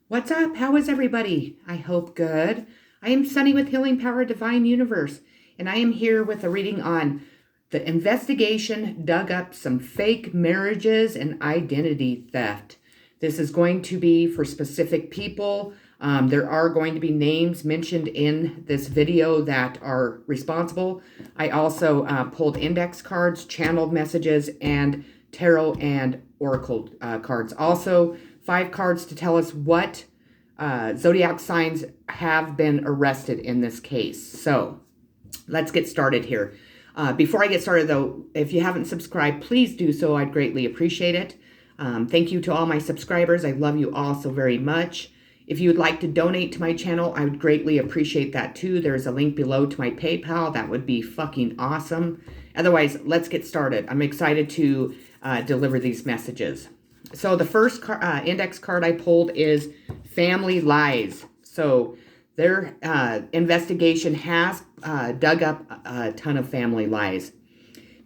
What's up? How is everybody? I hope good. I am Sunny with Healing Power Divine Universe, and I am here with a reading on the investigation dug up some fake marriages and identity theft. This is going to be for specific people. There are going to be names mentioned in this video that are responsible. I also pulled index cards, channeled messages, and tarot and oracle cards. Also, 5 cards to tell us what zodiac signs have been arrested in this case. So let's get started here. Before I get started, though, if you haven't subscribed, please do so. I'd greatly appreciate it. Thank you to all my subscribers. I love you all so very much. If you would like to donate to my channel, I would greatly appreciate that too. There's a link below to my PayPal. That would be fucking awesome. Otherwise, let's get started. I'm excited to deliver these messages. So the first index card I pulled is Family Lies. So their investigation has dug up a ton of family lies.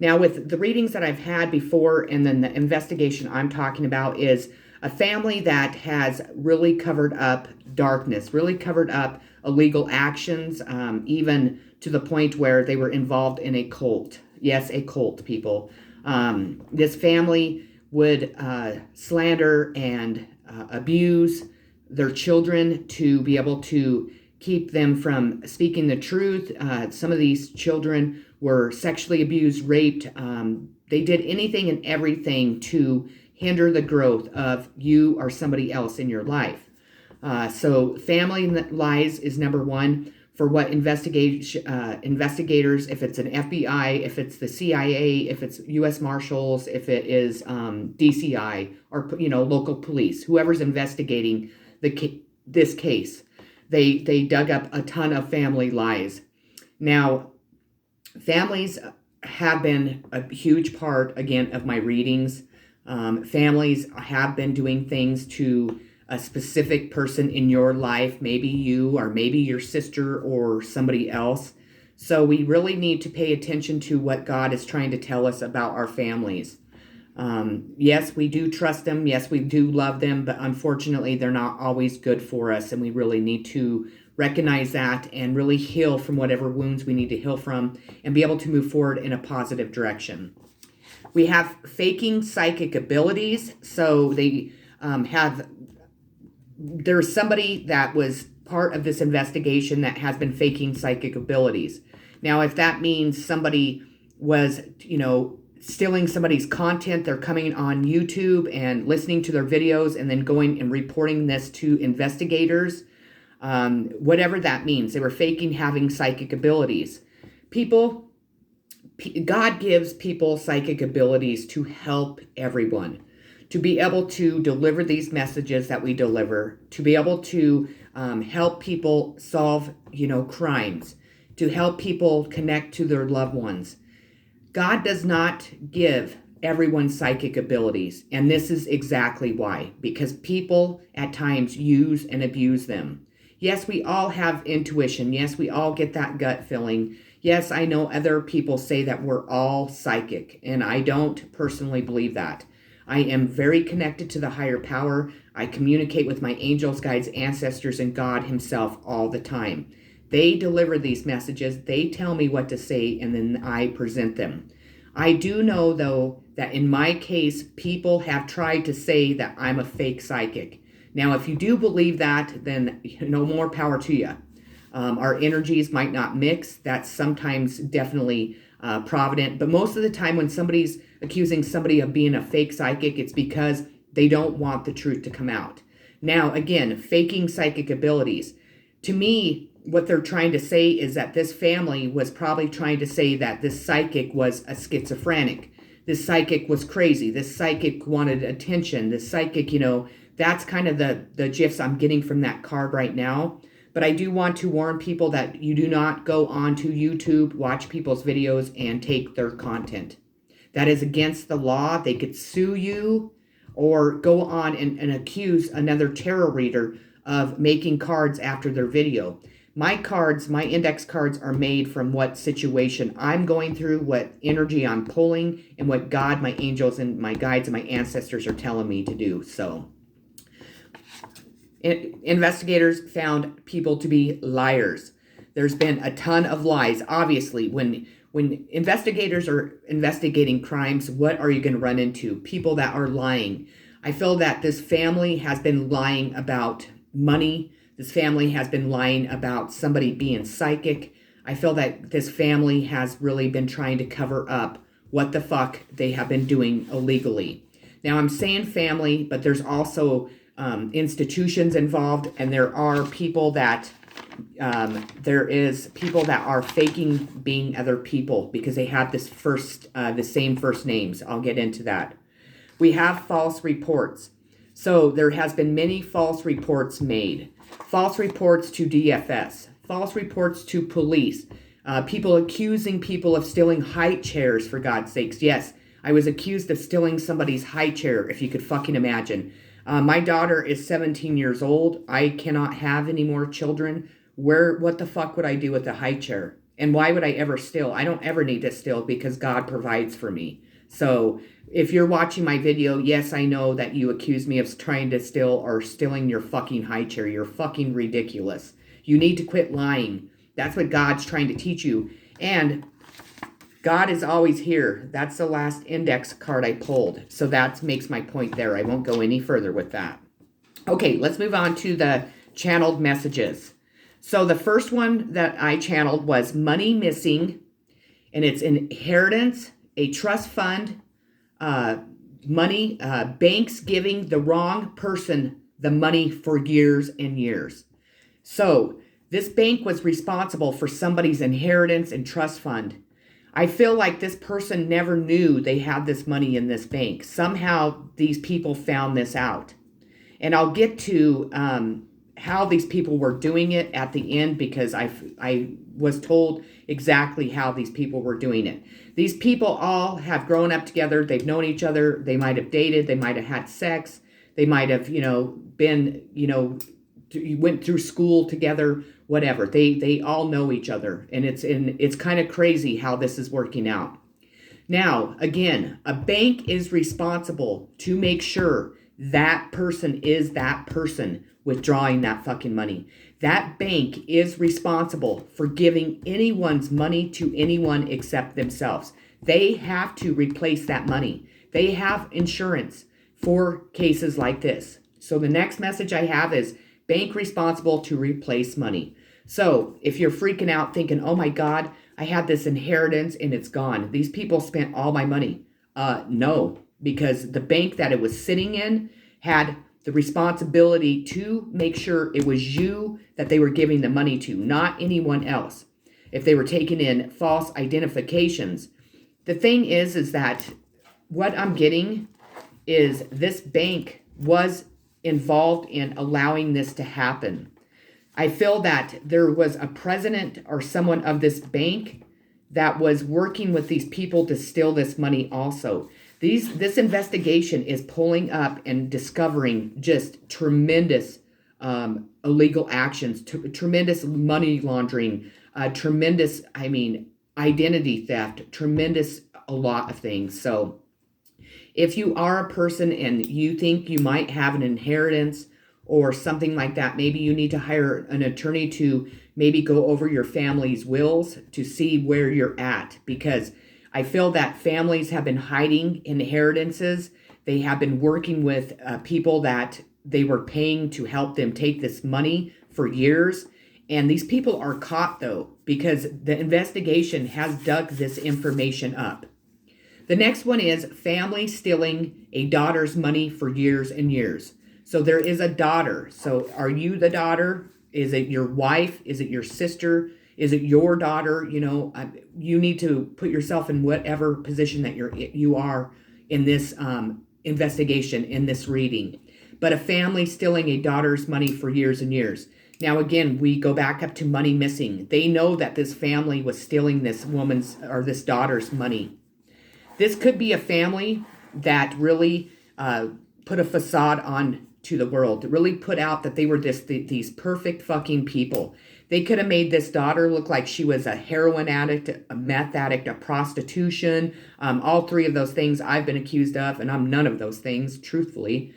Now, with the readings that I've had before, and then the investigation I'm talking about is a family that has really covered up darkness, really covered up illegal actions, even to the point where they were involved in a cult. Yes, a cult, people. This family would slander and abuse their children to be able to keep them from speaking the truth. Some of these children were sexually abused, raped. They did anything and everything to hinder the growth of you or somebody else in your life. So family lies is number one. For what investigators, if it's an FBI, if it's the CIA, if it's U.S. Marshals, if it is DCI, or local police, whoever's investigating this case, they dug up a ton of family lies. Now, families have been a huge part, again, of my readings. Families have been doing things to a specific person in your life, maybe you or maybe your sister or somebody else. So we really need to pay attention to what God is trying to tell us about our families. Yes, we do trust them. Yes, we do love them, but unfortunately, they're not always good for us. And we really need to recognize that and really heal from whatever wounds we need to heal from and be able to move forward in a positive direction. We have faking psychic abilities. So they there's somebody that was part of this investigation that has been faking psychic abilities. Now, if that means somebody was, stealing somebody's content, they're coming on YouTube and listening to their videos and then going and reporting this to investigators, whatever that means, they were faking having psychic abilities. God gives people psychic abilities to help everyone, to be able to deliver these messages that we deliver, to be able to help people solve, crimes, to help people connect to their loved ones. God does not give everyone psychic abilities, and this is exactly why, because people at times use and abuse them. Yes, we all have intuition. Yes, we all get that gut feeling. Yes, I know other people say that we're all psychic, and I don't personally believe that. I am very connected to the higher power. I communicate with my angels, guides, ancestors, and God himself all the time. They deliver these messages. They tell me what to say, and then I present them. I do know, though, that in my case, people have tried to say that I'm a fake psychic. Now, if you do believe that, then more power to you. Our energies might not mix. That's sometimes definitely provident. But most of the time when somebody's accusing somebody of being a fake psychic, it's because they don't want the truth to come out. Now, again, faking psychic abilities. To me, what they're trying to say is that this family was probably trying to say that this psychic was a schizophrenic. This psychic was crazy. This psychic wanted attention. This psychic, that's kind of the gifs I'm getting from that card right now. But I do want to warn people that you do not go onto YouTube, watch people's videos, and take their content. That is against the law. They could sue you or go on and accuse another tarot reader of making cards after their video. My cards, my index cards, are made from what situation I'm going through, what energy I'm pulling, and what God, my angels, and my guides, and my ancestors are telling me to do. So Investigators found people to be liars. There's been a ton of lies. Obviously, when investigators are investigating crimes, what are you going to run into? People that are lying. I feel that this family has been lying about money. This family has been lying about somebody being psychic. I feel that this family has really been trying to cover up what the fuck they have been doing illegally. Now, I'm saying family, but there's also institutions involved, and there are people that people that are faking being other people because they have the same first names. I'll get into that. We have false reports. So there has been many false reports made. False reports to DFS, false reports to police, people accusing people of stealing high chairs, for God's sakes. Yes, I was accused of stealing somebody's high chair, if you could fucking imagine. My daughter is 17 years old. I cannot have any more children. What the fuck would I do with a high chair? And why would I ever steal? I don't ever need to steal because God provides for me. So if you're watching my video, yes, I know that you accuse me of trying to steal or stealing your fucking high chair. You're fucking ridiculous. You need to quit lying. That's what God's trying to teach you. And God is always here. That's the last index card I pulled. So that makes my point there. I won't go any further with that. Okay, let's move on to the channeled messages. So the first one that I channeled was money missing, and it's inheritance, a trust fund, money, banks giving the wrong person the money for years and years. So this bank was responsible for somebody's inheritance and trust fund. I feel like this person never knew they had this money in this bank. Somehow these people found this out. And I'll get to how these people were doing it at the end, because I was told exactly how these people were doing it. These people all have grown up together. They've known each other. They might have dated. They might have had sex. They might have, been, went through school together, whatever. They all know each other. And it's kind of crazy how this is working out. Now, again, a bank is responsible to make sure that person is that person withdrawing that fucking money. That bank is responsible for giving anyone's money to anyone except themselves. They have to replace that money. They have insurance for cases like this. So the next message I have is bank responsible to replace money. So if you're freaking out thinking, oh my God, I had this inheritance and it's gone. These people spent all my money. No, because the bank that it was sitting in had the responsibility to make sure it was you that they were giving the money to, not anyone else. If they were taking in false identifications. The thing is that what I'm getting is this bank was involved in allowing this to happen. I feel that there was a president or someone of this bank that was working with these people to steal this money also. This investigation is pulling up and discovering just tremendous illegal actions, tremendous money laundering, tremendous, identity theft, tremendous, a lot of things. So if you are a person and you think you might have an inheritance or something like that, maybe you need to hire an attorney to maybe go over your family's wills to see where you're at, because I feel that families have been hiding inheritances. They have been working with people that they were paying to help them take this money for years. And these people are caught, though, because the investigation has dug this information up. The next one is family stealing a daughter's money for years and years. So there is a daughter. So are you the daughter? Is it your wife? Is it your sister? Is it your daughter? You need to put yourself in whatever position that you are in this investigation, in this reading. But a family stealing a daughter's money for years and years. Now, again, we go back up to money missing. They know that this family was stealing this woman's or this daughter's money. This could be a family that really put a facade on to the world, to really put out that they were these perfect fucking people. They could have made this daughter look like she was a heroin addict, a meth addict, a prostitution. All three of those things I've been accused of, and I'm none of those things, truthfully.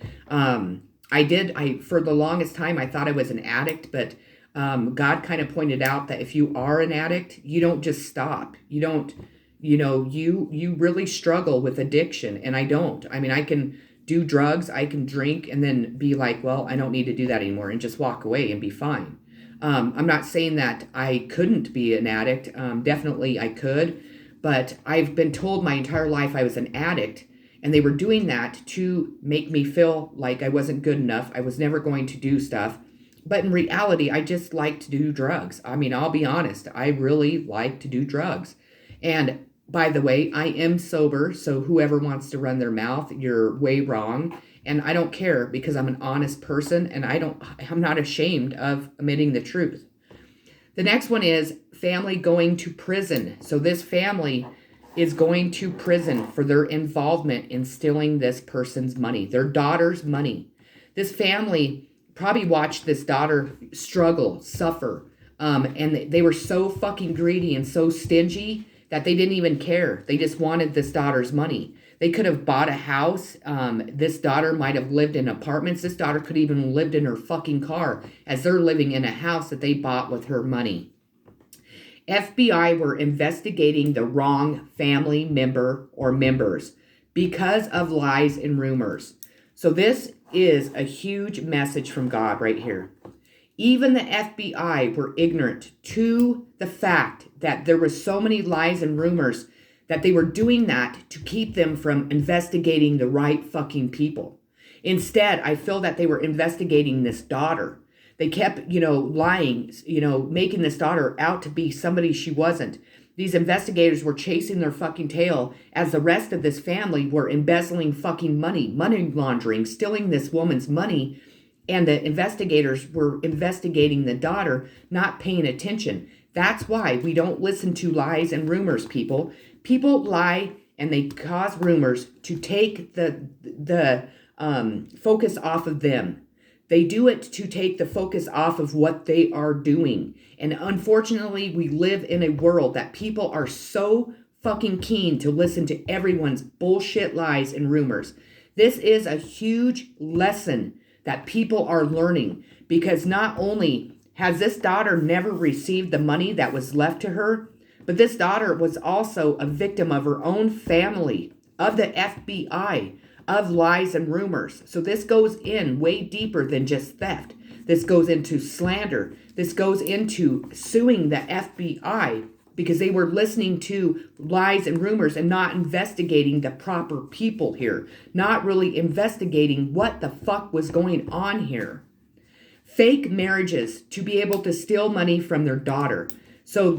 for the longest time, I thought I was an addict, but God kind of pointed out that if you are an addict, you don't just stop. You don't, you really struggle with addiction. And I don't. I mean, I can do drugs, I can drink, and then be like, well, I don't need to do that anymore, and just walk away and be fine. I'm not saying that I couldn't be an addict. Definitely I could. But I've been told my entire life I was an addict. And they were doing that to make me feel like I wasn't good enough. I was never going to do stuff. But in reality, I just like to do drugs. I mean, I'll be honest. I really like to do drugs. And by the way, I am sober. So whoever wants to run their mouth, you're way wrong. And I don't care because I'm an honest person and I'm not ashamed of admitting the truth. The next one is family going to prison. So this family is going to prison for their involvement in stealing this person's money, their daughter's money. This family probably watched this daughter struggle, suffer, and they were so fucking greedy and so stingy that they didn't even care. They just wanted this daughter's money. They could have bought a house. This daughter might have lived in apartments. This daughter could even lived in her fucking car as they're living in a house that they bought with her money. FBI were investigating the wrong family member or members because of lies and rumors. So this is a huge message from God right here. Even the FBI were ignorant to the fact that there were so many lies and rumors that they were doing that to keep them from investigating the right fucking people. Instead, I feel that they were investigating this daughter. They kept, lying, making this daughter out to be somebody she wasn't. These investigators were chasing their fucking tail as the rest of this family were embezzling fucking money laundering, stealing this woman's money. And the investigators were investigating the daughter, not paying attention. That's why we don't listen to lies and rumors, people. People lie and they cause rumors to take the focus off of them. They do it to take the focus off of what they are doing. And unfortunately, we live in a world that people are so fucking keen to listen to everyone's bullshit lies and rumors. This is a huge lesson that people are learning, because not only has this daughter never received the money that was left to her, but this daughter was also a victim of her own family, of the FBI, of lies and rumors. So this goes in way deeper than just theft. This goes into slander. This goes into suing the FBI because they were listening to lies and rumors and not investigating the proper people here, not really investigating what the fuck was going on here. Fake marriages to be able to steal money from their daughter. So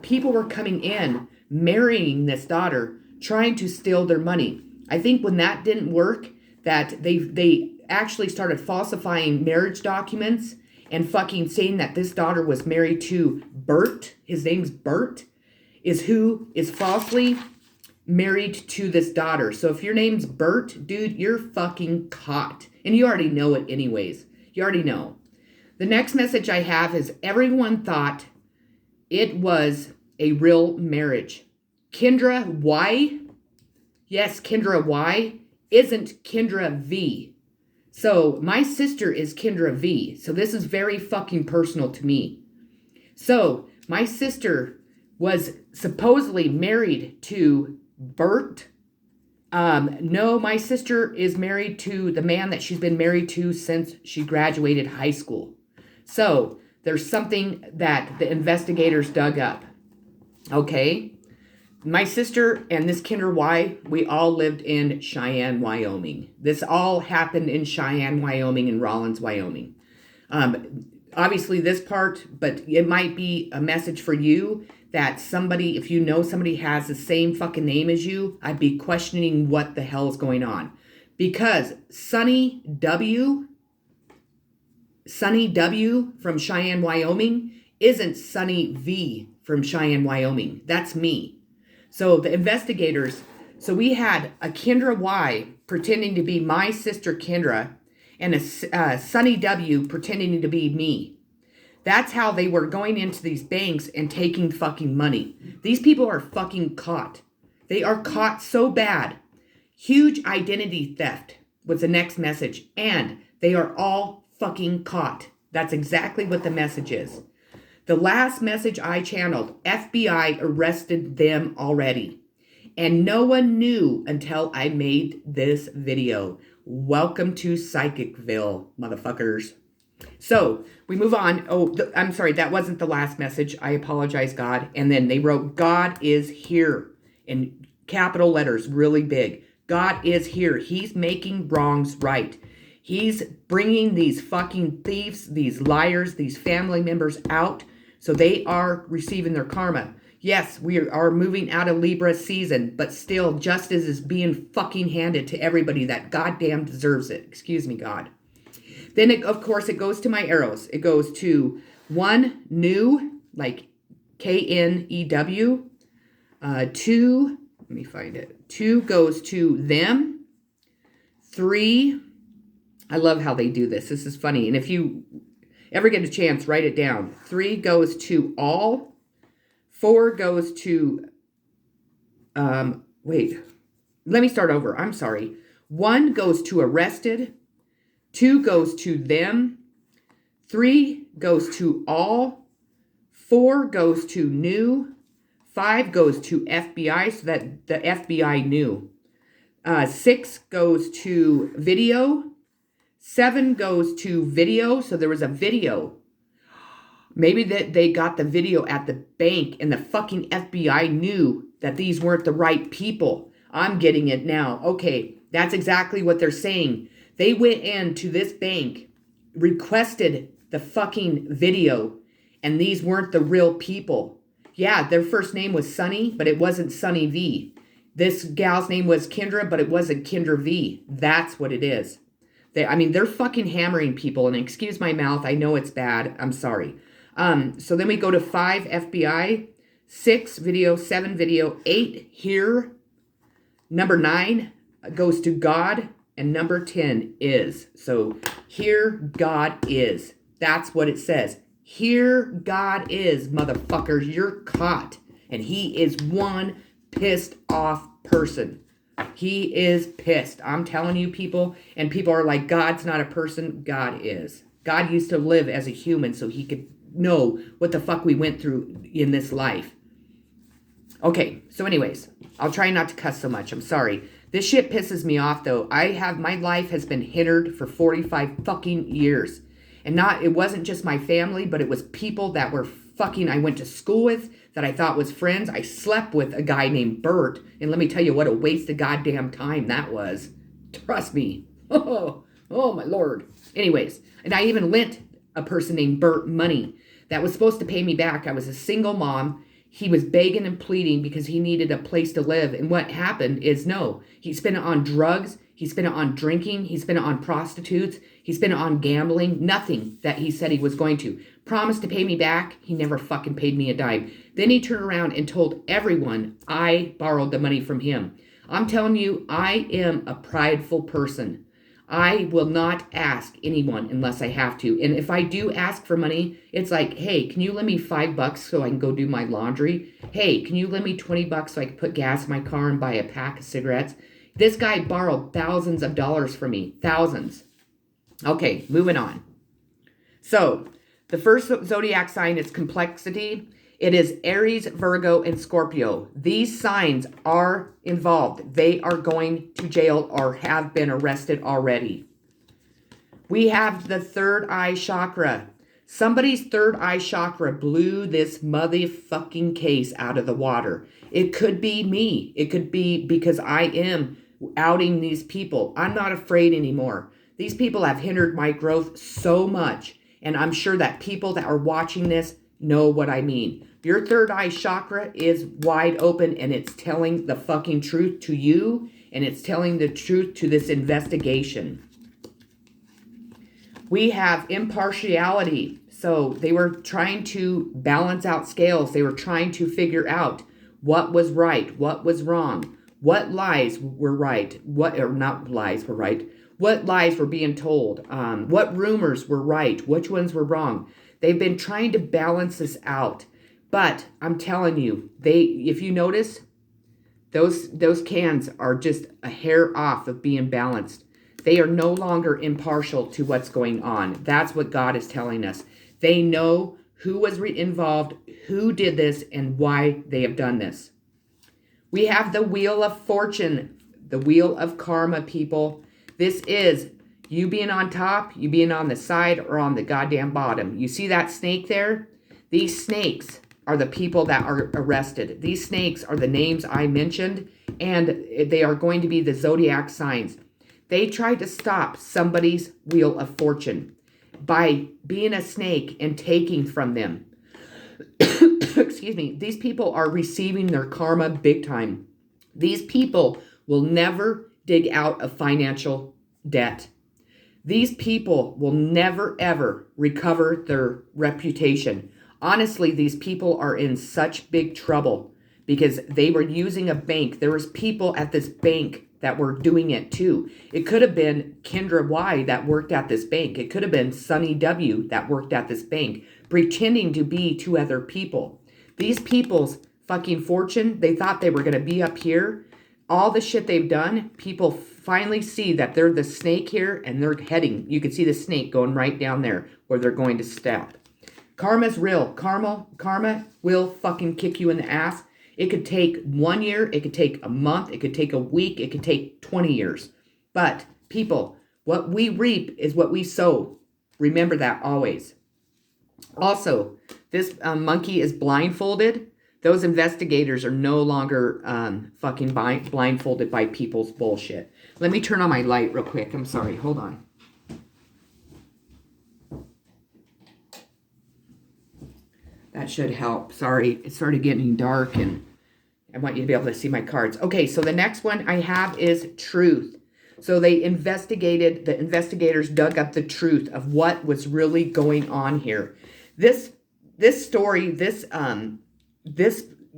people were coming in, marrying this daughter, trying to steal their money. I think when that didn't work, that they actually started falsifying marriage documents and fucking saying that this daughter was married to Bert. His name's Bert, is who is falsely married to this daughter. So if your name's Bert, dude, you're fucking caught. And you already know it anyways. You already know. The next message I have is everyone thought it was a real marriage. Kendra Y, yes, Kendra Y, isn't Kendra V. So my sister is Kendra V. So this is very fucking personal to me. So my sister was supposedly married to Bert. No, my sister is married to the man that she's been married to since she graduated high school. So there's something that the investigators dug up. Okay. My sister and this Kendra Y, we all lived in Cheyenne, Wyoming. This all happened in Cheyenne, Wyoming and Rollins, Wyoming. Obviously this part, but it might be a message for you that somebody, if you know somebody has the same fucking name as you, I'd be questioning what the hell is going on. Because Sonny W from Cheyenne, Wyoming isn't Sonny V from Cheyenne, Wyoming. That's me. So the investigators, so we had a Kendra Y pretending to be my sister Kendra and a Sonny W pretending to be me. That's how they were going into these banks and taking fucking money. These people are fucking caught. They are caught so bad. Huge identity theft was the next message. And They are all fucking caught. That's exactly what the message is. The last message I channeled, FBI arrested them already. And no one knew until I made this video. Welcome to Psychicville, motherfuckers. So we move on. Oh, I'm sorry. That wasn't the last message. I apologize, God. And then they wrote, God is here in capital letters, really big. God is here. He's making wrongs right. He's bringing these fucking thieves, these liars, these family members out. So they are receiving their karma. Yes, we are moving out of Libra season, but still justice is being fucking handed to everybody that goddamn deserves it. Excuse me, God. Then, of course, it goes to my arrows. It goes to 1, new, like K-N-E-W. 2, let me find it. 2 goes to them. 3, I love how they do this. This is funny. And if you ever get a chance, write it down. 3 goes to all. 4 goes to, wait, let me start over. I'm sorry. 1 goes to arrested. 2 goes to them. 3 goes to all. 4 goes to new. 5 goes to FBI, so that the FBI knew. 6 goes to video. 7 goes to video, so there was a video. Maybe that they got the video at the bank and the fucking FBI knew that these weren't the right people. I'm getting it now. Okay, that's exactly what they're saying. They went into this bank, requested the fucking video, and these weren't the real people. Yeah, their first name was Sunny, but it wasn't Sunny V. This gal's name was Kendra, but it wasn't Kendra V. That's what it is. They're fucking hammering people, and excuse my mouth, I know it's bad. I'm sorry. So then we go to 5, FBI, 6, video, 7, video, 8, here. Number 9 goes to God, and number 10 is. So here God is. That's what it says. Here God is, motherfuckers. You're caught. And he is one pissed off person. He is pissed. I'm telling you, people. And people are like, God's not a person. God is. God used to live as a human so he could know what the fuck we went through in this life. Okay, so anyways, I'll try not to cuss so much. I'm sorry. This shit pisses me off, though. My life has been hindered for 45 fucking years. And it wasn't just my family, but it was people that were fucking, I went to school with, that I thought was friends. I slept with a guy named Bert, and let me tell you what a waste of goddamn time that was. Trust me. Oh my Lord. Anyways, and I even lent a person named Bert money that was supposed to pay me back. I was a single mom. He was begging and pleading because he needed a place to live. And what happened is, no, he spent it on drugs. He spent it on drinking. He spent it on prostitutes. He spent it on gambling. Nothing that he said he was going to. Promised to pay me back. He never fucking paid me a dime. Then he turned around and told everyone I borrowed the money from him. I'm telling you, I am a prideful person. I will not ask anyone unless I have to. And if I do ask for money, it's like, hey, can you lend me $5 so I can go do my laundry? Hey, can you lend me $20 so I can put gas in my car and buy a pack of cigarettes? This guy borrowed thousands of dollars from me. Thousands. Okay, moving on. So, the first zodiac sign is complexity. It is Aries, Virgo, and Scorpio. These signs are involved. They are going to jail or have been arrested already. We have the third eye chakra. Somebody's third eye chakra blew this motherfucking case out of the water. It could be me. It could be because I am outing these people. I'm not afraid anymore. These people have hindered my growth so much. And I'm sure that people that are watching this know what I mean. Your third eye chakra is wide open and it's telling the fucking truth to you. And it's telling the truth to this investigation. We have impartiality. So they were trying to balance out scales. They were trying to figure out what was right, what was wrong, what lies were right, what lies were right, what lies were being told, what rumors were right, which ones were wrong. They've been trying to balance this out. But I'm telling you, if you notice, those cans are just a hair off of being balanced. They are no longer impartial to what's going on. That's what God is telling us. They know who was involved, who did this, and why they have done this. We have the Wheel of Fortune, the Wheel of Karma, people. This is you being on top, you being on the side, or on the goddamn bottom. You see that snake there? These snakes are the people that are arrested. These snakes are the names I mentioned, and they are going to be the Zodiac Signs. They tried to stop somebody's Wheel of Fortune by being a snake and taking from them. Excuse me. These people are receiving their karma big time. These people will never dig out of financial debt. These people will never, ever recover their reputation. Honestly, these people are in such big trouble because they were using a bank. There was people at this bank that were doing it too. It could have been Kendra Y that worked at this bank. It could have been Sunny W that worked at this bank, pretending to be two other people. These people's fucking fortune, they thought they were going to be up here. All the shit they've done, people finally see that they're the snake here and they're heading. You can see the snake going right down there where they're going to step. Karma's real. Karma will fucking kick you in the ass. It could take 1 year, it could take a month, it could take a week, it could take 20 years. But people, what we reap is what we sow. Remember that always. Also, this monkey is blindfolded. Those investigators are no longer fucking blindfolded by people's bullshit. Let me turn on my light real quick. I'm sorry. Hold on. That should help. Sorry, it started getting dark and I want you to be able to see my cards. Okay, so the next one I have is truth. So the investigators dug up the truth of what was really going on here. This story,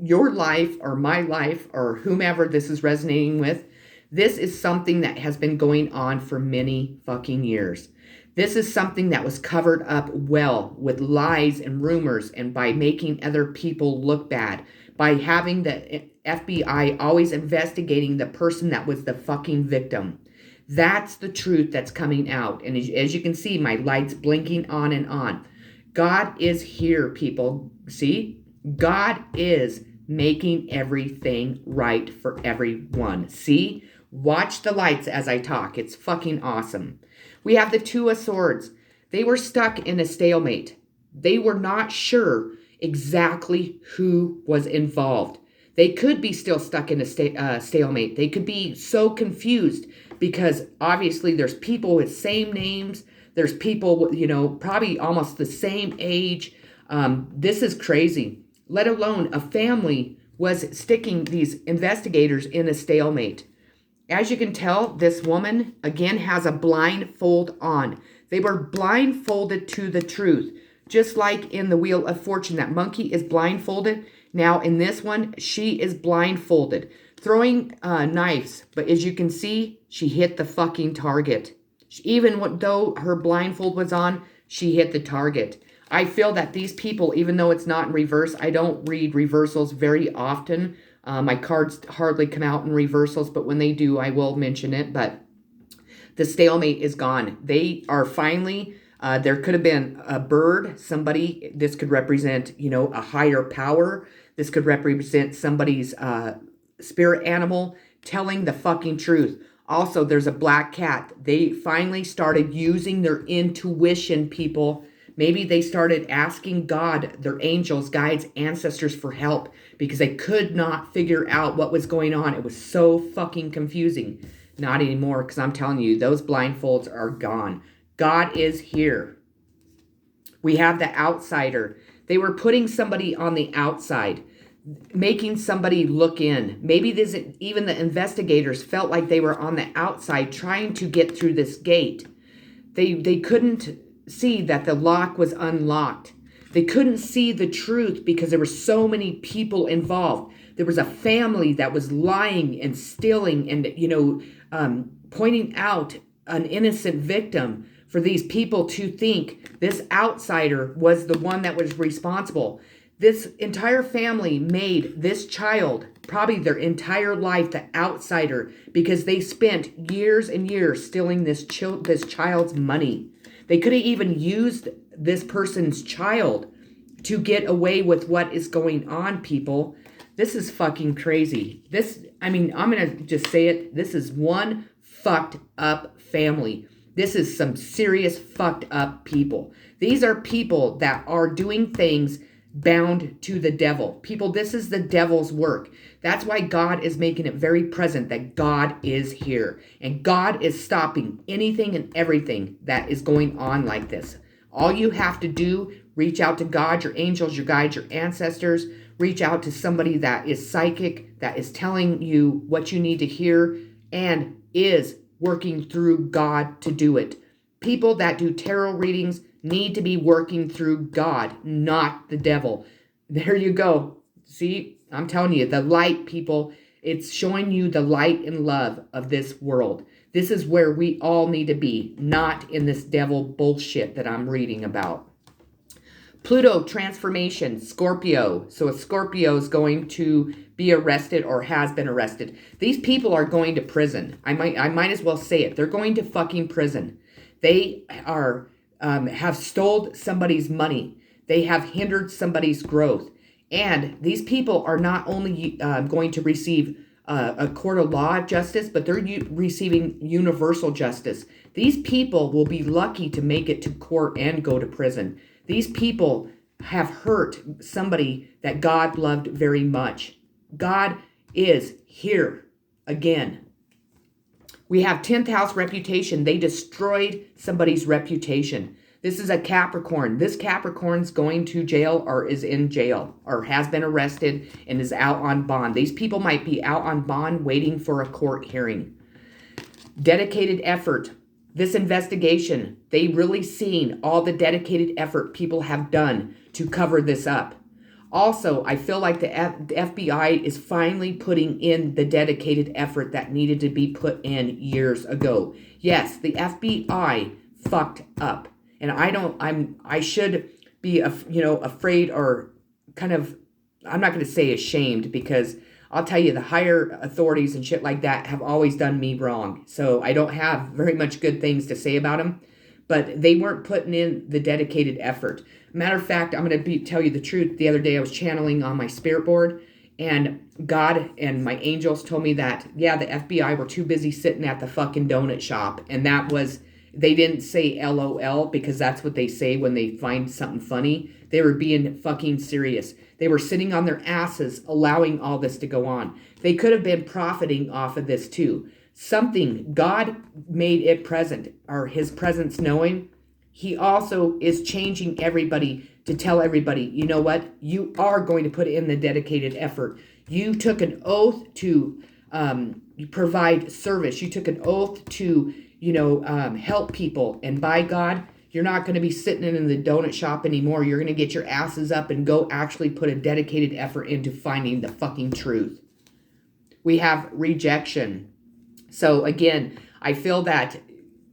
your life or my life or whomever this is resonating with, this is something that has been going on for many fucking years. This is something that was covered up well with lies and rumors and by making other people look bad, by having the FBI always investigating the person that was the fucking victim. That's the truth that's coming out. And as you can see, my light's blinking on and on. God is here, people. See? God is making everything right for everyone. See? Watch the lights as I talk. It's fucking awesome. We have the Two of Swords. They were stuck in a stalemate. They were not sure exactly who was involved. They could be still stuck in a stalemate. They could be so confused because obviously there's people with same names. There's people, probably almost the same age. This is crazy. Let alone a family was sticking these investigators in a stalemate. As you can tell, this woman, again, has a blindfold on. They were blindfolded to the truth. Just like in the Wheel of Fortune, that monkey is blindfolded. Now, in this one, she is blindfolded, throwing knives. But as you can see, she hit the fucking target. Even though her blindfold was on, she hit the target. I feel that these people, even though it's not in reverse, I don't read reversals very often. My cards hardly come out in reversals, but when they do, I will mention it. But the stalemate is gone. They are finally, there could have been a bird, somebody, this could represent, a higher power. This could represent somebody's spirit animal telling the fucking truth. Also, there's a black cat. They finally started using their intuition, people. Maybe they started asking God, their angels, guides, ancestors for help because they could not figure out what was going on. It was so fucking confusing. Not anymore, because I'm telling you, those blindfolds are gone. God is here. We have the outsider. They were putting somebody on the outside, making somebody look in. Maybe even the investigators felt like they were on the outside trying to get through this gate. They couldn't see that the lock was unlocked. They couldn't see the truth because there were so many people involved. There was a family that was lying and stealing and, pointing out an innocent victim for these people to think this outsider was the one that was responsible. This entire family made this child, probably their entire life, the outsider, because they spent years and years stealing this child's money. They could have even used this person's child to get away with what is going on, people. This is fucking crazy. I'm going to just say it. This is one fucked up family. This is some serious fucked up people. These are people that are doing things bound to the devil. People, this is the devil's work. That's why God is making it very present that God is here. And God is stopping anything and everything that is going on like this. All you have to do, reach out to God, your angels, your guides, your ancestors. Reach out to somebody that is psychic, that is telling you what you need to hear, and is working through God to do it. People that do tarot readings need to be working through God, not the devil. There you go. See, I'm telling you, the light, people, it's showing you the light and love of this world. This is where we all need to be, not in this devil bullshit that I'm reading about. Pluto transformation, Scorpio. So a Scorpio is going to be arrested or has been arrested. These people are going to prison. I might as well say it. They're going to fucking prison. They are have stole somebody's money. They have hindered somebody's growth. And these people are not only going to receive a court of law justice, but they're receiving universal justice. These people will be lucky to make it to court and go to prison. These people have hurt somebody that God loved very much. God is here again. We have 10th house reputation. They destroyed somebody's reputation. This is a Capricorn. This Capricorn's going to jail or is in jail or has been arrested and is out on bond. These people might be out on bond waiting for a court hearing. Dedicated effort. This investigation, they really seen all the dedicated effort people have done to cover this up. Also, I feel like the FBI is finally putting in the dedicated effort that needed to be put in years ago. Yes, the FBI fucked up. And I should be, afraid or kind of, I'm not going to say ashamed, because I'll tell you, the higher authorities and shit like that have always done me wrong. So I don't have very much good things to say about them. But they weren't putting in the dedicated effort. Matter of fact, I'm going to tell you the truth. The other day I was channeling on my spirit board, and God and my angels told me that, yeah, the FBI were too busy sitting at the fucking donut shop. And that was, they didn't say LOL, because that's what they say when they find something funny. They were being fucking serious. They were sitting on their asses allowing all this to go on. They could have been profiting off of this too. Something, God made it present, or his presence knowing. He also is changing everybody to tell everybody, you know what? You are going to put in the dedicated effort. You took an oath to provide service. You took an oath to, help people. And by God, you're not going to be sitting in the donut shop anymore. You're going to get your asses up and go actually put a dedicated effort into finding the fucking truth. We have rejection. So again, I feel that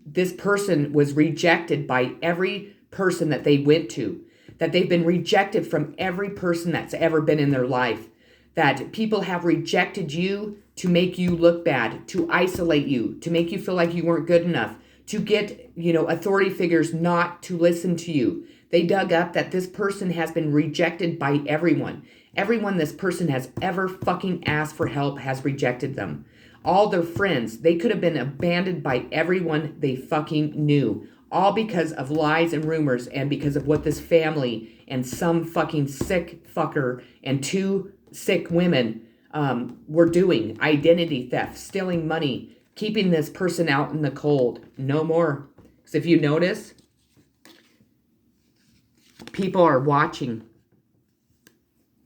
this person was rejected by every person that they went to, that they've been rejected from every person that's ever been in their life, that people have rejected you to make you look bad, to isolate you, to make you feel like you weren't good enough, to get, authority figures not to listen to you. They dug up that this person has been rejected by everyone. Everyone this person has ever fucking asked for help has rejected them. All their friends, they could have been abandoned by everyone they fucking knew. All because of lies and rumors, and because of what this family and some fucking sick fucker and two sick women were doing. Identity theft, stealing money, keeping this person out in the cold. No more. Because if you notice, people are watching.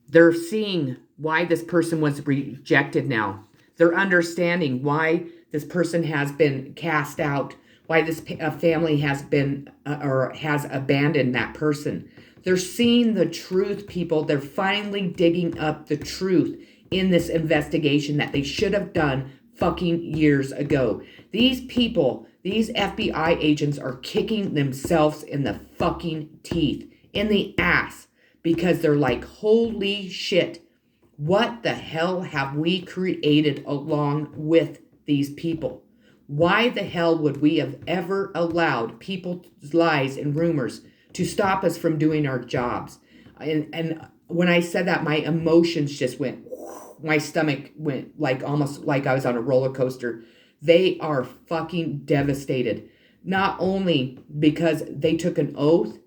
They're seeing why this person was rejected now. They're understanding why this person has been cast out, why this family has been or has abandoned that person. They're seeing the truth, people. They're finally digging up the truth in this investigation that they should have done fucking years ago. These people, these FBI agents are kicking themselves in the fucking teeth, in the ass, because they're like, holy shit, what the hell have we created along with these people? Why the hell would we have ever allowed people's lies and rumors to stop us from doing our jobs? And when I said that, my emotions just went, my stomach went like almost like I was on a roller coaster. They are fucking devastated. Not only because they took an oath,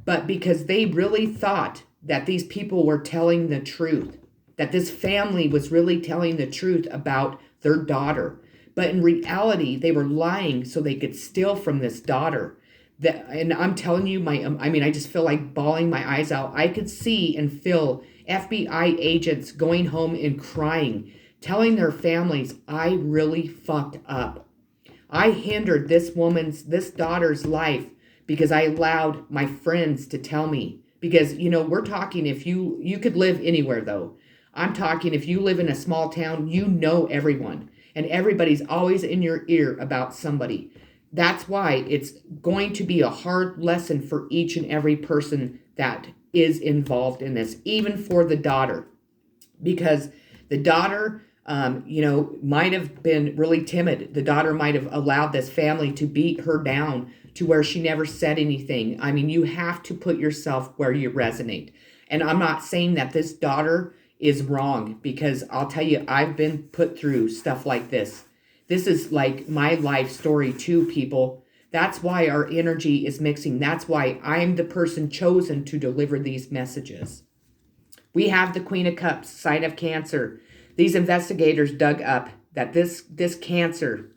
but because they really thought that these people were telling the truth, that this family was really telling the truth about their daughter. But in reality, they were lying so they could steal from this daughter. And I'm telling you, I just feel like bawling my eyes out. I could see and feel FBI agents going home and crying, telling their families, I really fucked up. I hindered this daughter's life because I allowed my friends to tell me. Because, we're talking if you could live anywhere though. I'm talking if you live in a small town, you know everyone. And everybody's always in your ear about somebody. That's why it's going to be a hard lesson for each and every person that is involved in this, even for the daughter. Because the daughter, might have been really timid. The daughter might have allowed this family to beat her down to where she never said anything. I mean, you have to put yourself where you resonate. And I'm not saying that this daughter is wrong, because I'll tell you, I've been put through stuff like this. This is like my life story too, people. That's why our energy is mixing. That's why I'm the person chosen to deliver these messages. We have the Queen of Cups, sign of Cancer. These investigators dug up that this Cancer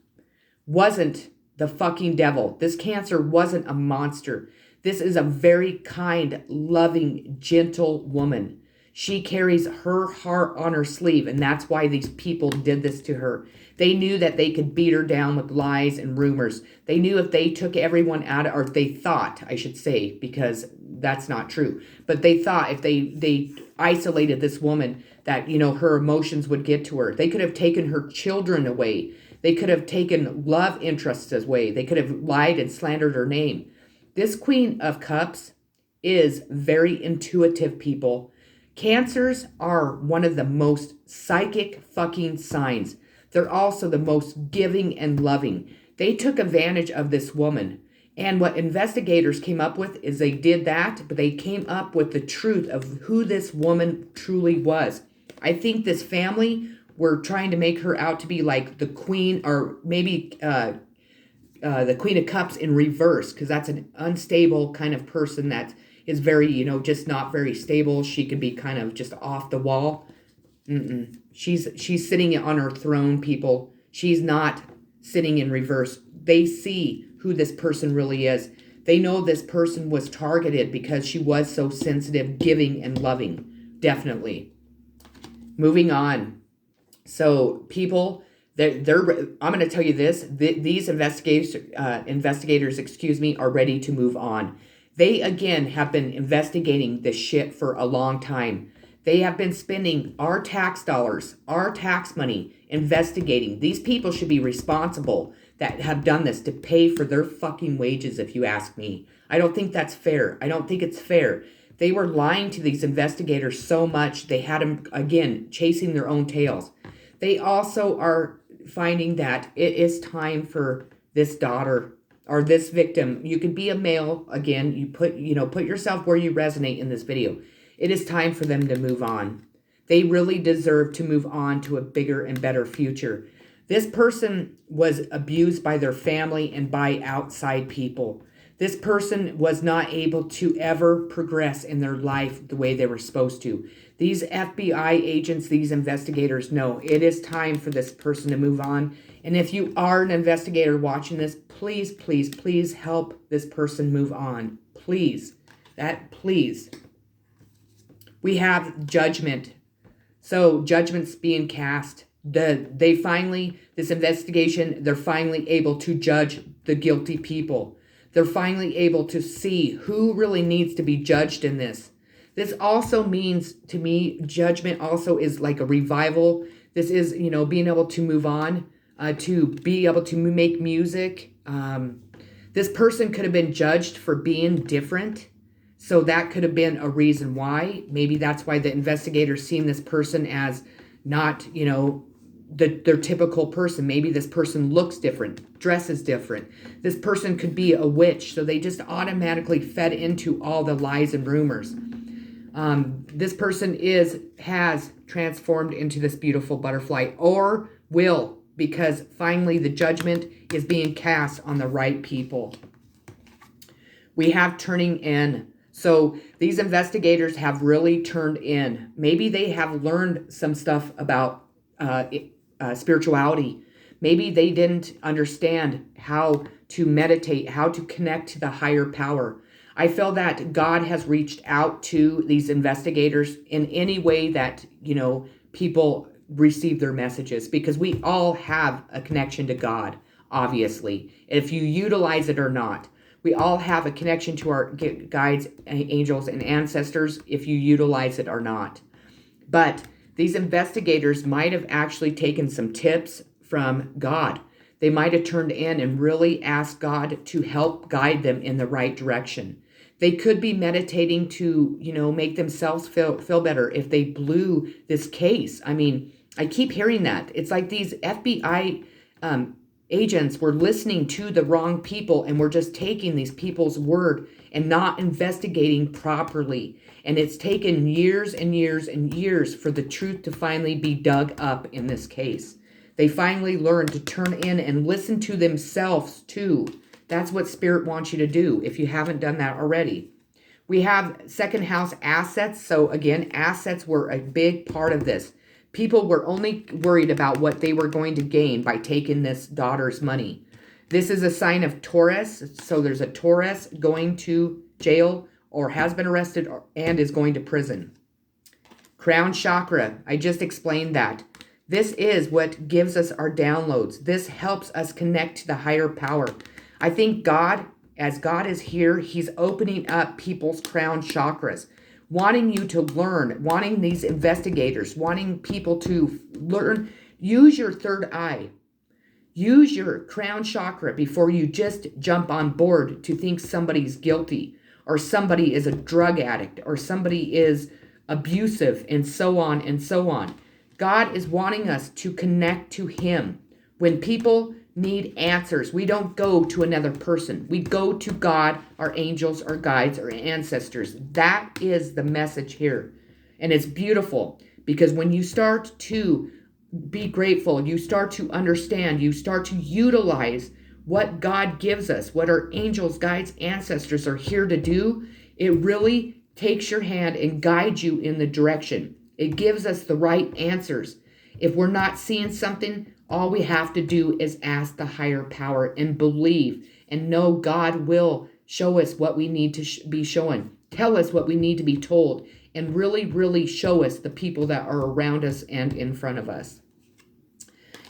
wasn't the fucking devil. This Cancer wasn't a monster. This is a very kind, loving, gentle woman. She carries her heart on her sleeve, and that's why these people did this to her. They knew that they could beat her down with lies and rumors. They knew if they took everyone out, or they thought, I should say, because that's not true, but they thought if they isolated this woman that, her emotions would get to her. They could have taken her children away. They could have taken love interests away. They could have lied and slandered her name. This Queen of Cups is very intuitive, people. Cancers are one of the most psychic fucking signs. They're also the most giving and loving. They took advantage of this woman. And what investigators came up with is they did that, but they came up with the truth of who this woman truly was. I think this family were trying to make her out to be like the queen, or maybe the Queen of Cups in reverse, because that's an unstable kind of person that is very, just not very stable. She can be kind of just off the wall. She's sitting on her throne, people. She's not sitting in reverse. They see who this person really is. They know this person was targeted because she was so sensitive, giving, and loving. Definitely. Moving on. So, people, I'm going to tell you this. These investigators, are ready to move on. They, again, have been investigating this shit for a long time. They have been spending our tax dollars, our tax money, investigating. These people should be responsible that have done this to pay for their fucking wages, if you ask me. I don't think that's fair. I don't think it's fair. They were lying to these investigators so much, they had them, again, chasing their own tails. They also are finding that it is time for this daughter or this victim. You could be a male, again, you put yourself where you resonate in this video. It is time for them to move on. They really deserve to move on to a bigger and better future. This person was abused by their family and by outside people. This person was not able to ever progress in their life the way they were supposed to. These FBI agents, these investigators know it is time for this person to move on. And if you are an investigator watching this, please, please, please help this person move on. Please. Please. We have Judgment. So Judgment's being cast. This investigation, they're finally able to judge the guilty people. They're finally able to see who really needs to be judged in this. This also means, to me, Judgment also is like a revival. This is, being able to move on, to be able to make music. This person could have been judged for being different. So that could have been a reason why. Maybe that's why the investigators seen this person as not, their typical person. Maybe this person looks different, dresses different. This person could be a witch. So they just automatically fed into all the lies and rumors. This person has transformed into this beautiful butterfly, or will, because finally the judgment is being cast on the right people. We have turning in. So these investigators have really turned in. Maybe they have learned some stuff about spirituality. Maybe they didn't understand how to meditate, how to connect to the higher power. I feel that God has reached out to these investigators in any way that, people receive their messages, because we all have a connection to God, obviously, if you utilize it or not. We all have a connection to our guides, angels, and ancestors, if you utilize it or not. But these investigators might have actually taken some tips from God. They might have turned in and really asked God to help guide them in the right direction. They could be meditating to, make themselves feel better if they blew this case. I mean, I keep hearing that. It's like these FBI agents were listening to the wrong people, and we're just taking these people's word and not investigating properly. And it's taken years and years and years for the truth to finally be dug up in this case. They finally learned to turn in and listen to themselves too. That's what Spirit wants you to do if you haven't done that already. We have second house assets. So again, assets were a big part of this. People were only worried about what they were going to gain by taking this daughter's money. This is a sign of Taurus. So there's a Taurus going to jail or has been arrested and is going to prison. Crown chakra. I just explained that. This is what gives us our downloads. This helps us connect to the higher power. I think God, as God is here, he's opening up people's crown chakras, wanting you to learn, wanting these investigators, wanting people to learn. Use your third eye. Use your crown chakra before you just jump on board to think somebody's guilty or somebody is a drug addict or somebody is abusive and so on and so on. God is wanting us to connect to him. When people need answers, we don't go to another person. We go to God, our angels, our guides, our ancestors. That is the message here. And it's beautiful because when you start to be grateful, you start to understand, you start to utilize what God gives us, what our angels, guides, ancestors are here to do, it really takes your hand and guides you in the direction. It gives us the right answers. If we're not seeing something, all we have to do is ask the higher power and believe and know God will show us what we need to be shown. Tell us what we need to be told and really, really show us the people that are around us and in front of us.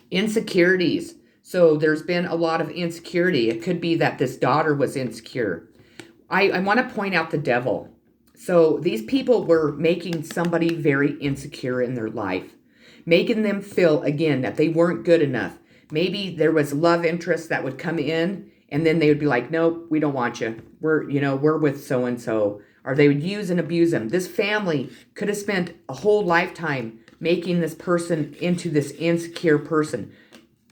Insecurities. So there's been a lot of insecurity. It could be that this daughter was insecure. I want to point out the devil. So these people were making somebody very insecure in their life, making them feel, again, that they weren't good enough. Maybe there was love interest that would come in, and then they would be like, nope, we don't want you. We're with so-and-so. Or they would use and abuse them. This family could have spent a whole lifetime making this person into this insecure person,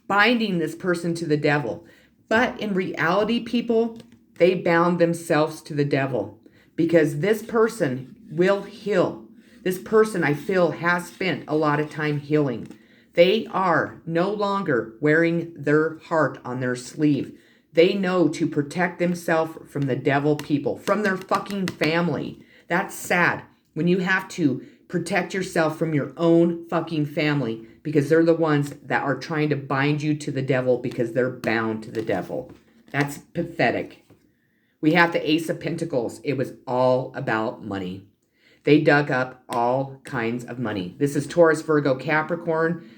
binding this person to the devil. But in reality, people, they bound themselves to the devil. Because this person will heal. This person, I feel, has spent a lot of time healing. They are no longer wearing their heart on their sleeve. They know to protect themselves from the devil people, from their fucking family. That's sad when you have to protect yourself from your own fucking family because they're the ones that are trying to bind you to the devil because they're bound to the devil. That's pathetic. We have the Ace of Pentacles. It was all about money. They dug up all kinds of money. This is Taurus, Virgo, Capricorn.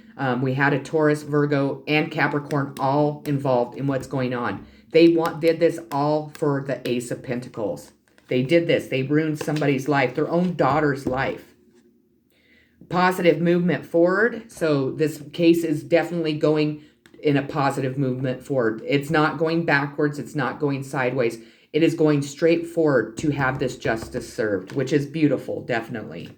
We had a Taurus, Virgo, and Capricorn all involved in what's going on. They did this all for the Ace of Pentacles. They did this. They ruined somebody's life, their own daughter's life. Positive movement forward. So this case is definitely going in a positive movement forward. It's not going backwards. It's not going sideways. It is going straight forward to have this justice served, which is beautiful, definitely.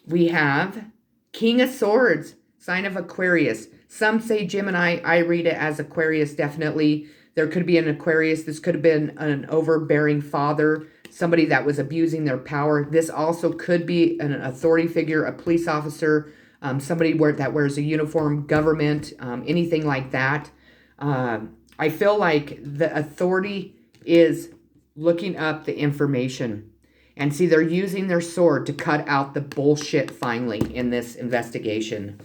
We have King of Swords, sign of Aquarius. Some say Gemini. I read it as Aquarius, definitely. There could be an Aquarius. This could have been an overbearing father, somebody that was abusing their power. This also could be an authority figure, a police officer, somebody that wears a uniform, government, anything like that. I feel like the authority is looking up the information. And see, they're using their sword to cut out the bullshit finally in this investigation.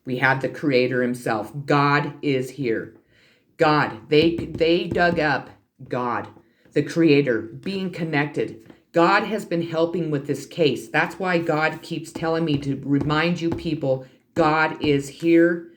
We have the Creator himself. God is here. God, they dug up God, the Creator, being connected. God has been helping with this case. That's why God keeps telling me to remind you people, God is here.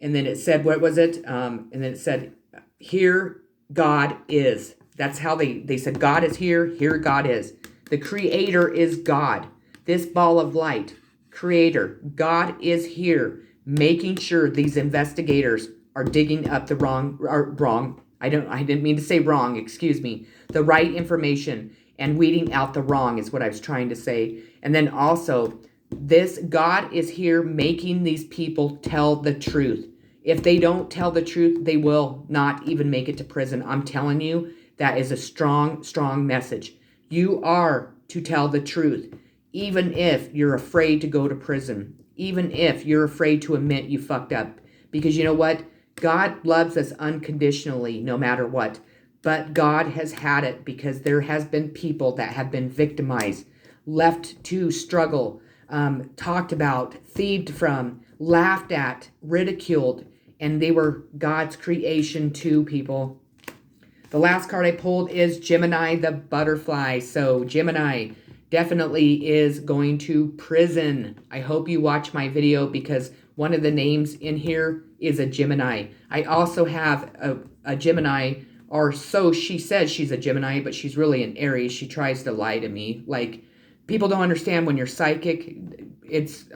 And then it said, what was it? And then it said, here God is. That's how they said, God is here. Here God is. The Creator is God. This ball of light, Creator, God is here, making sure these investigators are digging up the wrong. I didn't mean to say wrong, excuse me. The right information and weeding out the wrong is what I was trying to say. And then also, this God is here making these people tell the truth. If they don't tell the truth, they will not even make it to prison. I'm telling you, that is a strong, strong message. You are to tell the truth, even if you're afraid to go to prison, even if you're afraid to admit you fucked up. Because you know what? God loves us unconditionally, no matter what. But God has had it because there has been people that have been victimized, left to struggle, talked about, thieved from, laughed at, ridiculed, and they were God's creation too, people. The last card I pulled is Gemini, the butterfly. So Gemini definitely is going to prison. I hope you watch my video because one of the names in here is a Gemini. I also have a Gemini, or so she says she's a Gemini, but she's really an Aries. She tries to lie to me. Like, people don't understand when you're psychic.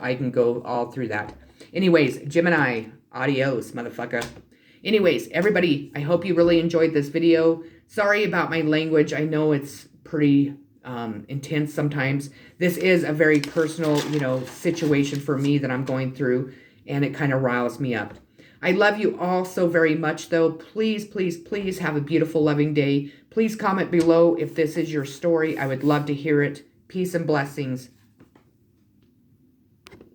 I can go all through that. Anyways, Gemini, adios, motherfucker. Anyways, everybody, I hope you really enjoyed this video. Sorry about my language. I know it's pretty intense sometimes. This is a very personal, situation for me that I'm going through, and it kind of riles me up. I love you all so very much, though. Please, please, please have a beautiful, loving day. Please comment below if this is your story. I would love to hear it. Peace and blessings.